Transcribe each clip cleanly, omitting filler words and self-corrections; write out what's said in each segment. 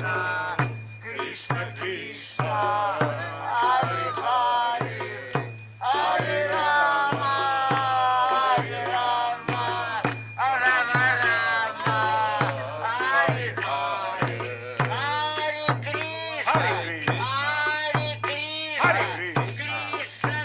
Krishna Krishna, Hare Hare, Hare Rama, Hare Rama, Rama Rama, Hare Hare, Hare Krishna, Hare Krishna, Hare Krishna,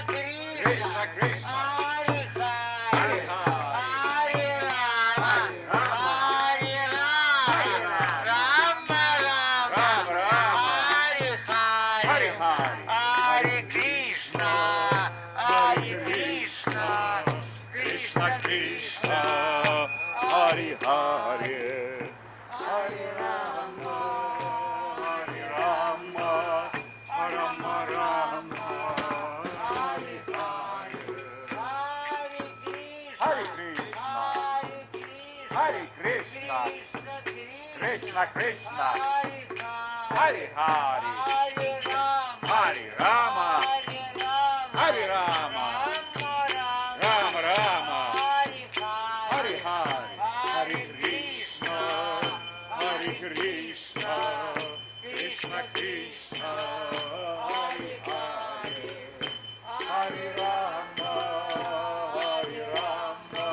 Krishna Krishna, Hare Hare, Hare Rama, Hare Rama, Rama Rama, Hare Hare, Hare Krishna, Krishna Krishna, Hare Hare, Hare Rama, Rama Rama, Hare Hare, Hare Krishna, Hare Krishna, Krishna Krishna, Hare Hare, Hare Rama, Hare Rama,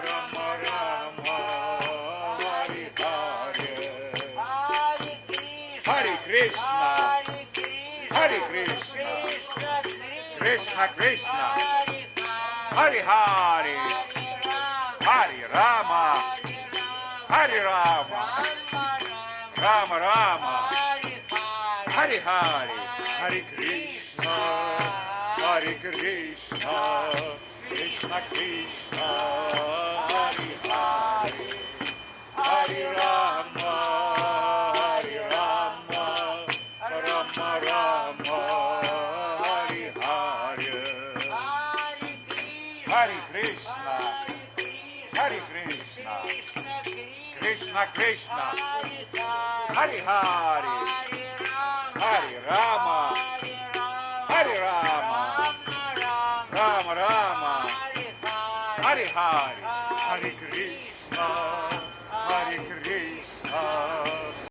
Rama Rama, Hare Hare, Hare Krishna, Krishna Krishna, Hare Hare, Hare Rama, Rama Rama, Hare Hare, Hare Krishna, Krishna Krishna, Hare Hare, Hare Rama, Hare Rama, Rama Rama, Hare Hare, Hare Krishna, Krishna Krishna, Hare Hare, Hare Rama, Rama Rama, Hare Hare, Hare Krishna, Krishna Krishna, Hare Hare, Hare Rama, Rama Rama, Hare Hare, Hare Krishna,